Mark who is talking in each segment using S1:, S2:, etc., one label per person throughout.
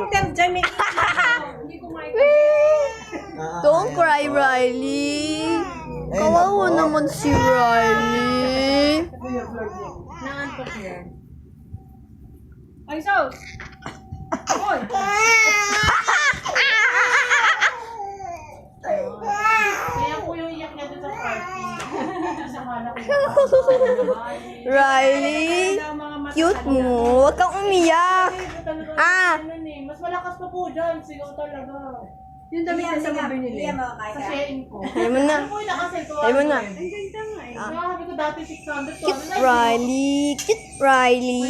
S1: printer dyan, may hindi ko makikabit.
S2: Don't cry, Riley. Kawawa naman si Riley.
S1: Naantok yan. Ay, Sos! Oy! Kaya po yung iyak niya doon sa party. Sasama na ko yung
S2: Riley, cute mo. Huwag kang umiyak.
S1: Mas malakas pa po dyan. Sigaw talaga.
S3: Yung damit na sa gabi nila.
S1: Sa sharing ko.
S2: Ayaw mo na.
S1: Ano po yung nakaset ko?
S2: Ayaw mo na.
S1: Ang ganda nga eh. Sabi ko dati 600.
S2: Cute Riley. Cute Riley.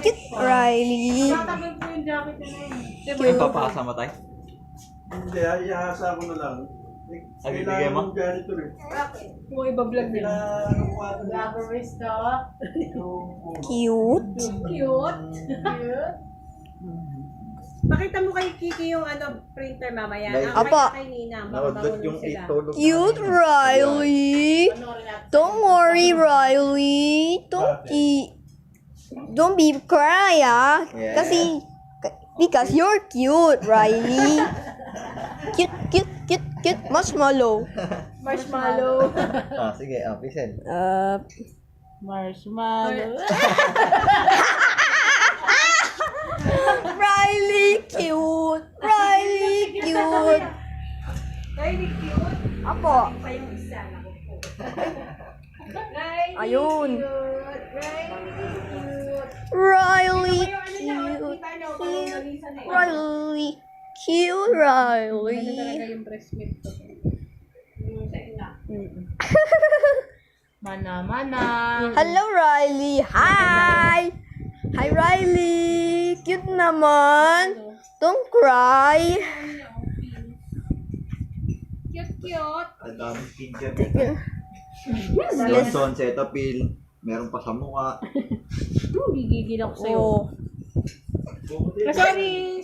S2: Cute Riley.
S1: Tatagal po yung jacket niya na yun.
S4: Ay, papasa mo tayo?
S5: Hindi, ihasa ko na lang.
S4: Ay, bibigyan mo?
S5: Janitor eh.
S3: Kung iba-vlog nila.
S1: Laborista.
S2: Cute.
S1: Cute.
S3: Pakita mo kay Kiki yung printer mamaya.
S4: Guys,
S2: Apa.
S3: Kay Nina.
S4: Naudlot yung
S3: sila.
S4: itulog.
S2: Cute Riley. Don't worry, Riley. Don't be cry, ah.
S4: Yeah.
S2: Because you're cute, Riley. Cute. Marshmallow.
S1: Marshmallow.
S4: Sige, Pisel.
S1: Marshmallow.
S2: Riley, cute. Riley, cute.
S3: Riley cute.
S2: Apo.
S3: Pa yung isa.
S2: Ayun.
S3: Riley
S2: Riley,
S3: cute.
S2: cute.
S3: Kita niyo, parang nalisan eh.
S2: Riley, cute Riley.
S1: Talaga yung breast milk ko.
S3: Yung sa ina.
S1: Mana.
S2: Hello, Riley. Hi. Hi, Riley. Cute naman. Don't cry.
S1: Cute.
S4: Ang daming skincare. Johnson, Cetaphil. Meron pa sa mukha.
S1: Gigigil ako sa'yo.
S2: Oh.
S1: Sorry.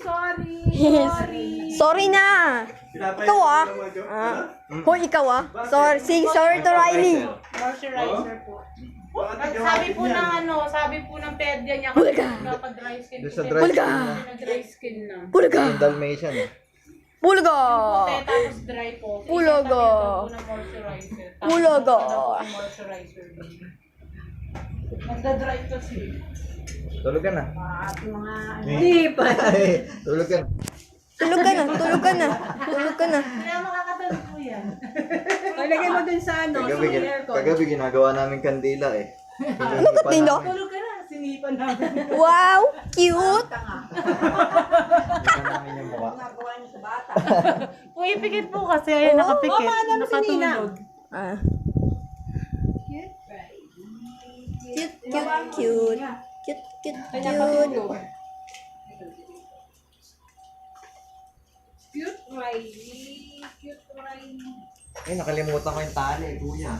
S2: Sorry na. Ikaw ah. Hoy, ikaw ah. Sorry. Say sorry to Riley.
S1: Moisturizer po.
S5: Bakit
S1: Sabi po ng pedya niya
S2: Bulaga.
S1: kapag dry skin.
S4: Doon sa dry
S2: Bulaga.
S4: skin na.
S1: Dry skin na.
S2: Bulaga.
S4: Yung Dalmatian eh.
S2: Bulaga.
S1: Puti tapos dry po.
S2: Bulaga.
S1: Isang tabi daw po ng moisturizer. Tapos
S2: Bulaga.
S1: isa daw po ang moisturizer. Nagda-dry kasi.
S4: Tulog ka na.
S3: Hindi pa.
S4: Ay, tulog ka na.
S2: Tulog ka na.
S1: Kaya makakatulog po yan.
S3: Lagay mo dun sa
S4: Kagabi ginagawa namin kandila eh.
S2: Ano ka tino?
S1: Tulog ka na. Sinipan namin.
S2: Wow, cute.
S4: Tingnan namin yung mukha.
S3: Nagawa niyo sa bata.
S1: Pumipikit po kasi. Ayun, nakapikit.
S3: paano mo si Nina?
S1: Nakatulog.
S2: Ah. Cute.
S3: Kanya patulog. Cute Riley.
S4: Ay, nakalimutan ko yung tali, kuya.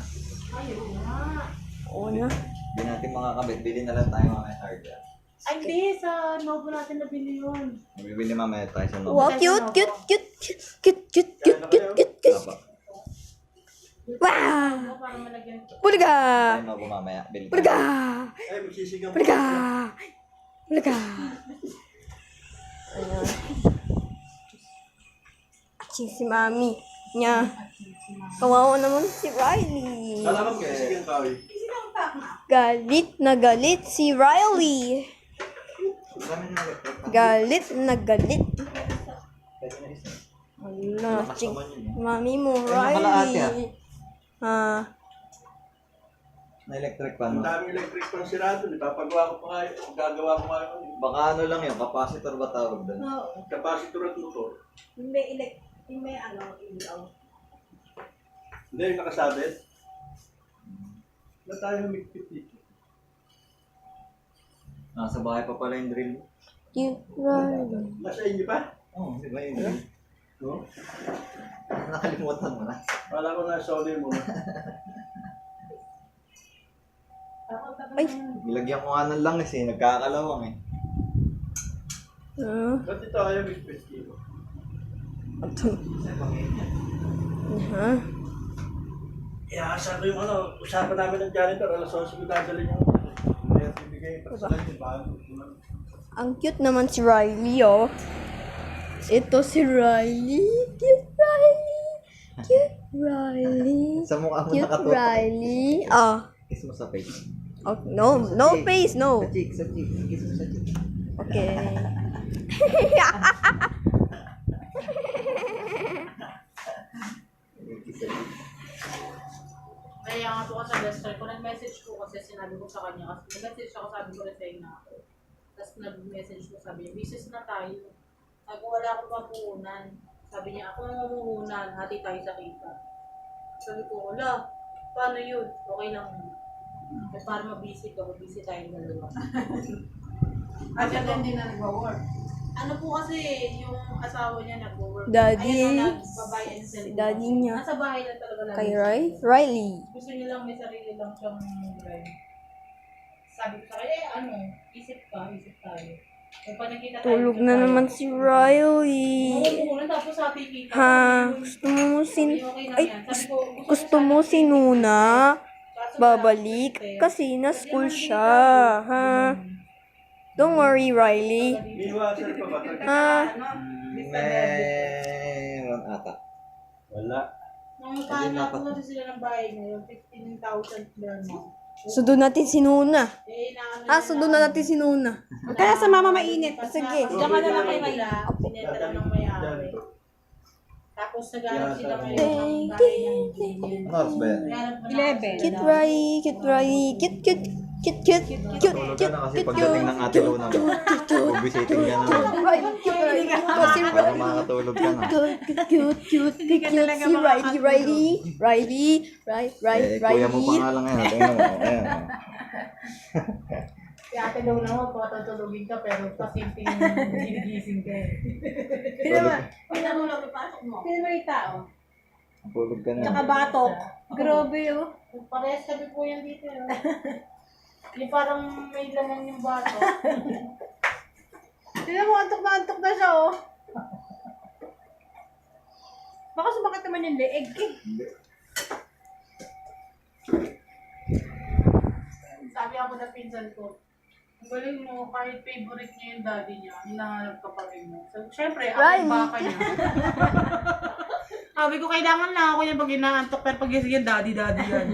S2: Oo na.
S4: Hindi natin makakabit. Bili na lang tayo mamaya sa hardware.
S1: Ay, hindi. Sa Novo natin nabili yun.
S4: Bibili mamaya tayo sa Novo.
S2: Wow, cute.
S4: Apa.
S2: Wow.
S1: Para malagyan.
S2: Bulaga.
S4: Tayo Novo mamaya. Bili tayo.
S2: Bulaga.
S5: Ay, magsisigaw pa.
S2: Bulaga. Ayan. Aching si mami niya. Kawawa naman si Riley.
S5: Kala ko magsisigaw ka eh.
S2: Galit na galit si Riley. Galit na galit. Wala, ching. Mami mo,
S4: kalahati,
S2: Riley. Ah.
S4: Na electric pa,
S5: Ang
S4: no?
S5: daming electric pang sirado. Ipapagawa ko pa kayo. Gagawa ko kayo.
S4: Baka ano lang yun, capacitor ba tawag doon?
S5: Capacitor at motor.
S3: May ilaw.
S5: Hindi, yung nakasabit. Na tayo humigpit dito.
S4: Nasa bahay pa pala yung drill.
S2: Cute Riley.
S5: Nasa inyo pa?
S4: Oo, di ba yung drill?
S5: No?
S4: Nakalimutan mo na.
S5: Wala ko na solid mo.
S2: Ay.
S4: Ilagyan ko nga ng langis eh, nagkakalawang eh.
S2: Ah.
S5: Ba't ito ayaw humigpit dito?
S2: Ha?
S5: Iasa ko yung usapan namin ng janitor. Alas 11 ko dadalhin yung hindi at ibigay. Pagsalan yung bago.
S2: Ang cute naman si Riley, oh. Ito si Riley. Cute Riley. Cute Riley.
S4: Sa mukha mo
S2: Cute
S4: nakatutok.
S2: Riley.
S4: Kiss mo sa face.
S2: No face, no.
S4: Sa cheek, sa cheek. Kiss mo sa cheek.
S2: Okay.
S4: Kiss sa cheek.
S1: Kaya nga po kasi sa best friend ko, nag-message ko kasi sinabi ko sa kanya, kasi nag-message ako, sabi ko resign na ako. Tapos nag-message ko, sabi niya, business na tayo. Sabi ko, wala akong mapuhunan. Sabi niya, ako ang mamuhunan, hati tayo sa kita. Sabi ko, wala, paano yun? Okay lang yun. At para mabisi ka, mabisi tayong dalawa. At yan din na nag-work. Ano po kasi, yung asawa niya nag-work.
S2: Daddy.
S1: Ayun na, nagbabae and selling.
S2: Daddy niya.
S1: Nasa bahay lang talaga lang.
S2: Kay Riley.
S1: Gusto niya lang may sarili lang siyang drive. Sabi ko sa kanya, isip tayo. Kung pa nakita tayo,
S2: Tulog
S1: isip
S2: na
S1: tayo.
S2: naman si Riley.
S1: Oo, tapos sabi kita.
S2: Ha? Gusto mo
S1: Okay na
S2: Ay,
S1: yan. Sabi ko,
S2: gusto mo si Nuna?
S1: kaso
S2: Babalik?
S1: wala,
S2: Kasi na school siya. Ha? Don't worry, Riley.
S5: May water pa ba?
S2: Ha?
S4: Meron ata.
S5: Wala.
S1: Nung paano po kasi sila ng bahay ngayon, 15,000 per month.
S2: Sundo natin si Nuna. Sundo na natin si Nuna.
S3: Kaya sa mama mainit.
S2: Sige.
S1: Diyan ka na lang kay Mayla. Sinenta lang ng may-ari. Tapos nag-aarap sila ngayon ng bahay ng
S4: Ano oras ba yan?
S3: 11.
S2: Cute Riley. Cute Riley. Cute, cute. Cute, cute. Cute,
S4: Tulog ka
S2: cute.
S4: na kasi
S2: Cute,
S4: pagdating ng ate Luna mo. Bubisiting ka na.
S2: Kasi
S4: Para makakatulog ka na.
S2: cute, si Riley.
S4: Kuya mo pa nga lang yan. Tingnan mo. Ayan.
S1: Si ate daw naman, patutulogin ka pero pasimpleng ginigising ka eh.
S4: Tulog.
S3: Sino ba yung tao?
S4: Tulog ka na.
S3: Tsaka batok. Grabe oh.
S1: Parehas kami po yan dito. Yung parang may laman yung bato.
S3: Tignan mo, antok na siya oh. Baka sumakit naman yung leeg eh.
S4: Hindi.
S1: Sabi ako na pinsan ko, ang galing mo, kahit favorite niya yung daddy niya, hinahanap ka pa rin mo. So, syempre, ako yung baka niya. Sabi ko, kailangan lang ako yung pag inaantok, pero pag yung daddy yan.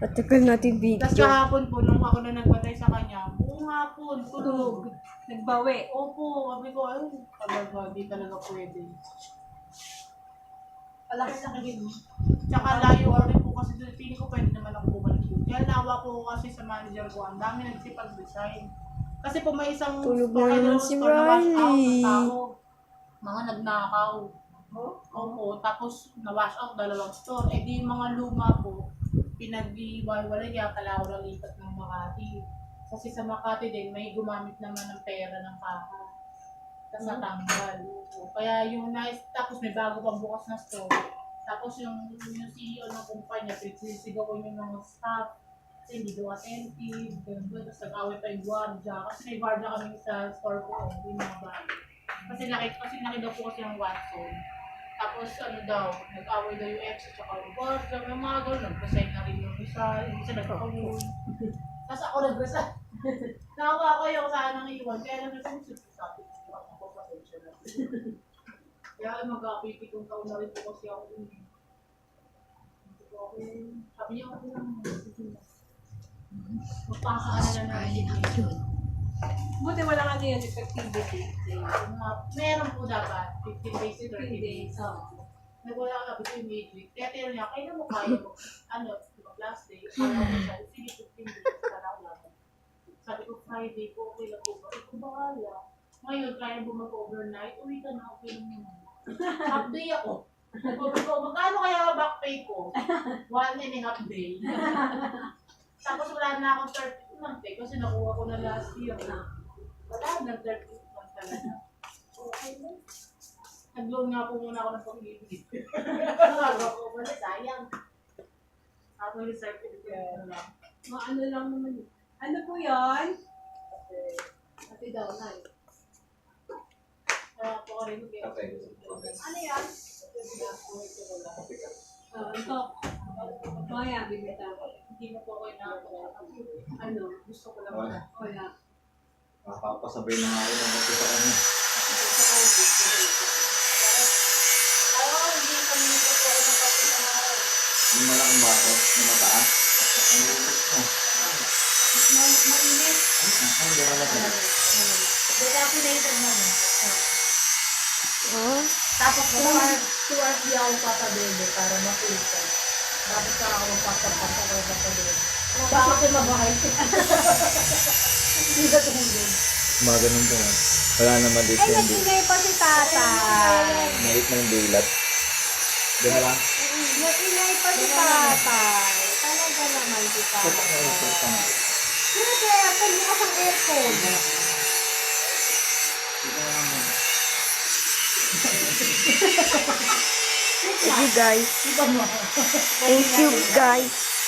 S2: Patagal natin
S1: Tapos
S2: video.
S1: kahapon po, nung ako na nagbatay sa kanya, buong hapon, tulog.
S3: Nagbawi.
S1: Opo, sabi ko, ay, talaga, di talaga pwede. Palaki-laki din. Tsaka layo ko rin po kasi doon, feeling ko pwede naman ako bumalik doon. Kaya nawa ko kasi sa manager ko, ang dami nagsipag-resign. Kasi po may isang
S2: Tulog na
S1: store,
S2: naman si
S1: store na wash out ng
S2: Riley.
S1: tao. Mga nagnakaw. Opo, tapos na-wash out 2 store. Eh di yung mga luma po, pinag-iwalwala niya, kala ko lang lipat ng Makati. Kasi sa Makati din, may gumamit naman ng pera ng kaka. Tapos natanggal. Kaya yung nice, tapos may bago pang bukas na store. Tapos yung CEO ng kumpanya, pinagsisigawan yung mga staff. Kasi hindi daw attentive, ganun. Tapos nag-away pa yung guardia. Kasi may guardia kami sa store ko, yung mga bago. Kasi laki daw po kasi yung Watson. Tapos ano daw, nag-away daw yung ex at saka yung guardia. May mga gano'n, nag-resign na rin yung isa nagpapawin. Tapos ako nag-resign. Nakawa ko yung saan nang iwan, kaya lang nag-resign sa akin. Ako pasensya na. Kaya mag-50 taon na rin po kasi ako dun. Sabi niya ako lang. Magpakaano na rin.
S3: Buti wala nga yun, effectivity.
S1: Meron po dapat, 15 days to 30 days. Nagwala ka sabi ko yung midweek. Kaya tira niya, kailan mo kaya mo, last day, kaya mo siya, sige 15 days, kala ko lang. Sabi ko, Friday po, okay lang po ba? Ito bahala. Ngayon, kaya mo mag-overnight, uwi ka na, okay lang naman. Half day ako. Magkano kaya back pay ko? 1.5 day. Tapos wala na akong 30 month eh, kasi nakuha ko na last year. Wala na 30 month talaga. Okay na. Nag-loan nga po muna ako ng pag-ibig. Bago ko wala, sayang. Ako yung certificate na lang.
S3: Ano lang naman yun. Ano po yun?
S1: Kasi daw na eh. Kaya po ka rin
S3: Ano yan? Ito. Maya, bibita ko.
S1: Hindi mo po ako inaako.
S3: Ano?
S1: Gusto ko lang
S4: Wala.
S3: Wala.
S4: Nakapasabay na nga ako ng kasi sa kanya.
S1: Decaffeinated naman.
S2: Oh.
S1: Tapos 2 hours di ako papabebe para ma-filter. Tapos saka ako magpapapasa ko papabebe. Bakit mabahay? Hindi na tumulog.
S4: Mga ganun ba yan? Wala naman dito
S2: Ay,
S4: yung
S2: nag-ingay pa si tatay.
S4: Maliit na yung dilat. Doon na lang.
S2: Nag-ingay pa si tatay. Talaga naman si tatay. Siyempre, aircon, bukas ang aircon. Thank you guys. Thank you guys.